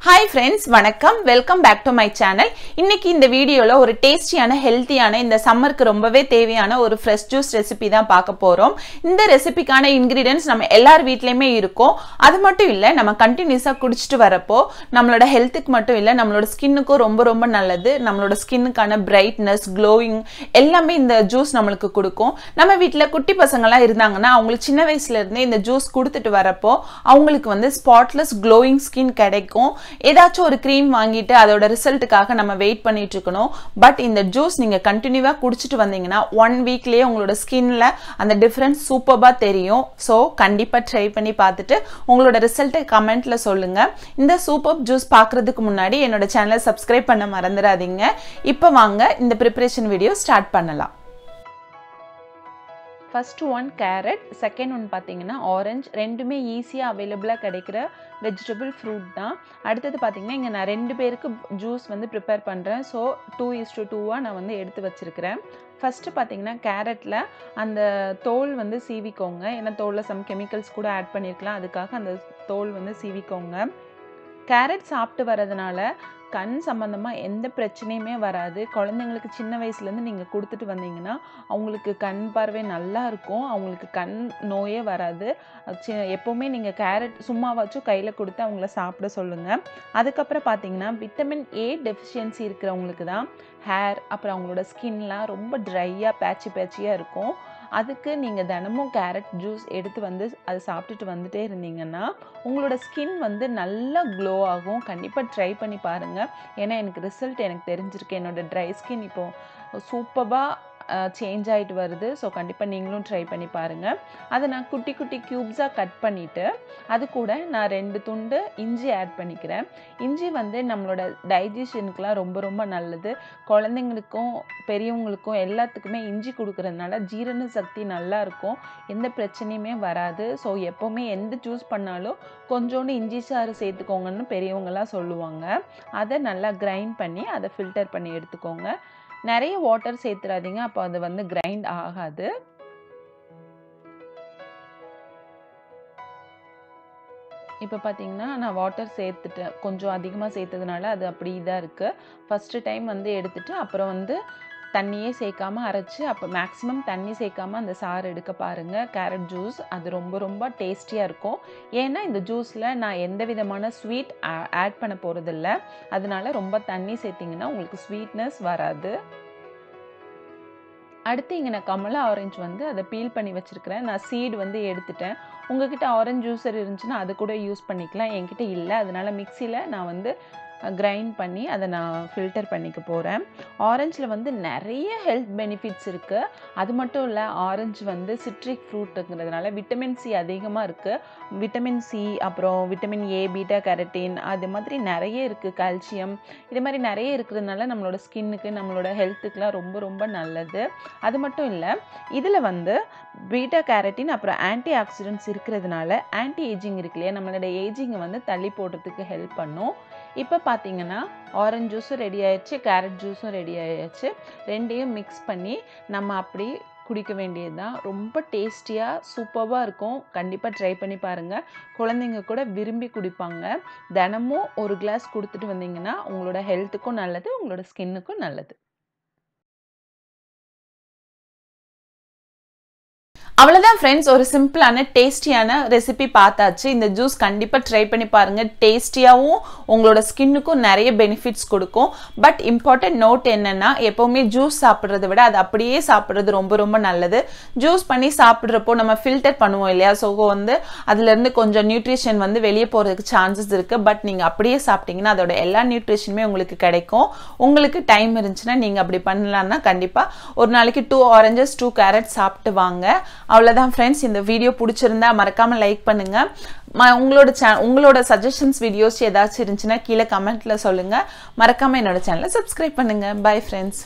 Hi friends, வணக்கம். Welcome back to my channel. இன்னைக்கு இந்த வீடியோல ஒரு டேஸ்டியான ஹெல்தியான இந்த சம்மருக்கு ரொம்பவே தேவையான ஒரு ஃப்ரெஷ் ஜூஸ் ரெசிபி தான் பார்க்க போறோம். இந்த ரெசிபிக்கான இன்கிரிடியன்ட்ஸ் நம்ம எல்லார் வீட்லயுமே இருக்கும். அது மட்டும் இல்ல நம்ம கண்டினியூஸா குடிச்சிட்டு வரப்போ நம்மளோட ஹெல்த்துக்கு மட்டும் இல்ல நம்மளோட ஸ்கின்னுக்கும் ரொம்ப நல்லது. நம்மளோட ஸ்கின்னுக்கான பிரைட்னஸ், க்ளோயிங் எல்லாமே இந்த ஜூஸ் நமக்கு கொடுக்கும். நம்ம வீட்ல குட்டி பசங்கலாம் இருந்தாங்கன்னா அவங்களுக்கு சின்ன வயசுல இருந்தே இந்த ஜூஸ் கொடுத்துட்டு வரப்போ அவங்களுக்கு வந்து ஸ்பாட்லெஸ் க்ளோயிங் ஸ்கின் கிடைக்கும். ஏதாச்சும் ஒரு க்ரீம் வாங்கிட்டு அதோட ரிசல்ட்டுக்காக நம்ம வெயிட் பண்ணிட்டு இருக்கணும். பட் இந்த ஜூஸ் நீங்க கண்டினியூவா குடிச்சிட்டு வந்தீங்கன்னா 1 வீக்லயே உங்களோட ஸ்கின்ல அந்த டிஃபரன்ஸ் சூப்பர்பா தெரியும். ஸோ கண்டிப்பா ட்ரை பண்ணி பார்த்துட்டு உங்களோட ரிசல்ட்டை கமெண்ட்ல சொல்லுங்க. இந்த சூப்பர் ஜூஸ் பார்க்கறதுக்கு முன்னாடி என்னோட சேனலை சப்ஸ்கிரைப் பண்ண மறந்துடாதீங்க. இப்போ வாங்க இந்த ப்ரிப்பரேஷன் வீடியோ ஸ்டார்ட் பண்ணலாம். First one carrot, second one பார்த்தீங்கன்னா ஆரஞ்சு. ரெண்டுமே ஈஸியாக அவைலபிளாக கிடைக்கிற வெஜிடபிள் ஃப்ரூட் தான். அடுத்தது பார்த்தீங்கன்னா இங்கே நான் 2 பேருக்கு ஜூஸ் வந்து ப்ரிப்பேர் பண்ணுறேன். ஸோ 2:2 நான் வந்து எடுத்து வச்சுருக்கிறேன். ஃபஸ்ட்டு பார்த்தீங்கன்னா கேரட்டில் அந்த தோல் வந்து சீவிக்கோங்க. ஏன்னா தோலில் சம் கெமிக்கல்ஸ் கூட ஆட் பண்ணியிருக்கலாம், அதுக்காக அந்த தோல் வந்து சீவிக்கோங்க. கேரட் சாப்பிட்டு வரதுனால கண் சம்மந்தமாக எந்த பிரச்சனையுமே வராது. குழந்தைங்களுக்கு சின்ன வயசுலேருந்து நீங்கள் கொடுத்துட்டு வந்தீங்கன்னா அவங்களுக்கு கண் பார்வை நல்லா இருக்கும், அவங்களுக்கு கண் நோயே வராது. எப்போவுமே நீங்கள் கேரட் சும்மாவாச்சும் கையில் கொடுத்து அவங்கள சாப்பிட சொல்லுங்கள். அதுக்கப்புறம் பார்த்தீங்கன்னா விட்டமின் ஏ டெஃபிஷியன்சி இருக்கிறவங்களுக்கு தான் ஹேர் அப்புறம் அவங்களோட ஸ்கின்லாம் ரொம்ப ட்ரையாக பேச்சியாக இருக்கும். அதுக்கு நீங்கள் தினமும் கேரட் ஜூஸ் எடுத்து வந்து அதை சாப்பிட்டுட்டு வந்துட்டே இருந்தீங்கன்னா உங்களோட ஸ்கின் வந்து நல்லா க்ளோ ஆகும். கண்டிப்பாக ட்ரை பண்ணி பாருங்கள். ஏன்னா எனக்கு ரிசல்ட் எனக்கு தெரிஞ்சிருக்கு. என்னோடய ட்ரை ஸ்கின் இப்போது சூப்பராக சேஞ்ச் ஆகிட்டு வருது. ஸோ கண்டிப்பாக நீங்களும் ட்ரை பண்ணி பாருங்கள். அதை நான் குட்டி க்யூப்ஸாக கட் பண்ணிவிட்டு அது கூட நான் 2 துண்டு இஞ்சி ஆட் பண்ணிக்கிறேன். இஞ்சி வந்து நம்மளோட டைஜஷனுக்குலாம் ரொம்ப நல்லது. குழந்தைங்களுக்கும் பெரியவங்களுக்கும் எல்லாத்துக்குமே இஞ்சி கொடுக்குறதுனால ஜீரண சக்தி நல்லா இருக்கும், எந்த பிரச்சனையுமே வராது. ஸோ எப்போவுமே எந்த ஜூஸ் பண்ணாலும் கொஞ்சோண்டு இஞ்சி சாறு சேர்த்துக்கோங்கன்னு பெரியவங்களாம் சொல்லுவாங்க. அதை நல்லா கிரைண்ட் பண்ணி அதை ஃபில்டர் பண்ணி எடுத்துக்கோங்க. நிறைய வாட்டர் சேர்த்துறாதீங்க, அப்போ அது வந்து கிரைண்ட் ஆகாது. இப்போ பார்த்தீங்கன்னா நான் வாட்டர் சேர்த்துட்டேன், கொஞ்சம் அதிகமாக சேர்த்ததுனால அது அப்படி இதாக இருக்குது. ஃபஸ்ட்டு டைம் வந்து எடுத்துட்டு அப்புறம் வந்து தண்ணியே சேர்க்காமல் அரைச்சி, அப்போ மேக்ஸிமம் தண்ணி சேர்க்காமல் அந்த சாறு எடுக்க பாருங்கள். கேரட் ஜூஸ் அது ரொம்ப டேஸ்டியாக இருக்கும். ஏன்னா இந்த ஜூஸில் நான் எந்த விதமான ஸ்வீட் ஆட் பண்ண போகிறதில்ல, அதனால ரொம்ப தண்ணி சேர்த்திங்கன்னா உங்களுக்கு ஸ்வீட்னஸ் வராது. அடுத்து இங்கே நான் கமலா ஆரஞ்சு வந்து அதை பீல் பண்ணி வச்சுருக்கிறேன். நான் சீடு வந்து எடுத்துட்டேன். உங்ககிட்ட ஆரஞ்சு ஜூஸர் இருந்துச்சுன்னா அது கூட யூஸ் பண்ணிக்கலாம். என்கிட்ட இல்லை, அதனால மிக்சியில் நான் வந்து கிரைண்ட் பண்ணி அதை நான் ஃபில்டர் பண்ணிக்க போகிறேன். ஆரஞ்சில் வந்து நிறைய ஹெல்த் பெனிஃபிட்ஸ் இருக்குது. அது மட்டும் இல்லை, ஆரஞ்சு வந்து சிட்ரிக் ஃப்ரூட்டுங்கிறதுனால விட்டமின் சி அதிகமாக இருக்குது. விட்டமின் சி, அப்புறம் விட்டமின் ஏ, பீட்டா கேரட்டின், அது மாதிரி நிறைய இருக்குது, கால்சியம், இது மாதிரி நிறைய இருக்கிறதுனால நம்மளோட ஸ்கின்னுக்கு நம்மளோட ஹெல்த்துக்குலாம் ரொம்ப நல்லது. அது மட்டும் இல்லை, இதில் வந்து பீட்டா கேரட்டின் அப்புறம் ஆன்டி ஆக்சிடென்ட்ஸ் இருக்கிறதுனால ஆன்டி ஏஜிங் இருக்கு இல்லையா, நம்மளோட ஏஜிங்கை வந்து தள்ளி போடுறதுக்கு ஹெல்ப் பண்ணும். இப்போ பார்த்தீங்கன்னா ஆரஞ்சு ஜூஸும் ரெடி ஆயிடுச்சு, கேரட் ஜூஸும் ரெடி ஆயிடுச்சு. ரெண்டையும் மிக்ஸ் பண்ணி நம்ம அப்படி குடிக்க வேண்டியது தான். ரொம்ப டேஸ்டியாக சூப்பராக இருக்கும். கண்டிப்பாக ட்ரை பண்ணி பாருங்கள். குழந்தைங்க கூட விரும்பி குடிப்பாங்க. தினமும் ஒரு கிளாஸ் கொடுத்துட்டு வந்தீங்கன்னா உங்களோட ஹெல்த்துக்கும் நல்லது, உங்களோட ஸ்கின்னுக்கும் நல்லது. அவ்வளோதான் ஃப்ரெண்ட்ஸ், ஒரு சிம்பிளான டேஸ்டியான ரெசிபி பார்த்தாச்சு. இந்த ஜூஸ் கண்டிப்பாக ட்ரை பண்ணி பாருங்கள். டேஸ்டியாகவும் உங்களோட ஸ்கின்னுக்கும் நிறைய பெனிஃபிட்ஸ் கொடுக்கும். பட் இம்பார்ட்டன்ட் நோட் என்னென்னா, எப்போவுமே ஜூஸ் சாப்பிட்றத விட அது அப்படியே சாப்பிட்றது ரொம்ப நல்லது. ஜூஸ் பண்ணி சாப்பிட்றப்போ நம்ம ஃபில்டர் பண்ணுவோம் இல்லையா, ஸோ வந்து அதுலேருந்து கொஞ்சம் நியூட்ரிஷன் வந்து வெளியே போகிறதுக்கு சான்சஸ் இருக்குது. பட் நீங்கள் அப்படியே சாப்பிட்டீங்கன்னா அதோட எல்லா நியூட்ரிஷனுமே உங்களுக்கு கிடைக்கும். உங்களுக்கு டைம் இருந்துச்சுன்னா நீங்கள் அப்படி பண்ணலான்னா கண்டிப்பாக ஒரு நாளைக்கு 2 ஆரஞ்சஸ் 2 கேரட் சாப்பிட்டு வாங்க. அவ்வளவுதான் ஃப்ரெண்ட்ஸ், இந்த வீடியோ பிடிச்சிருந்தா மறக்காம லைக் பண்ணுங்க. உங்களோட சஜஷன்ஸ் வீடியோஸ் ஏதாச்சும் இருந்துச்சுன்னா கீழே கமெண்ட்ல சொல்லுங்க. மறக்காம என்னோட சேனலை சப்ஸ்கிரைப் பண்ணுங்க. Bye friends.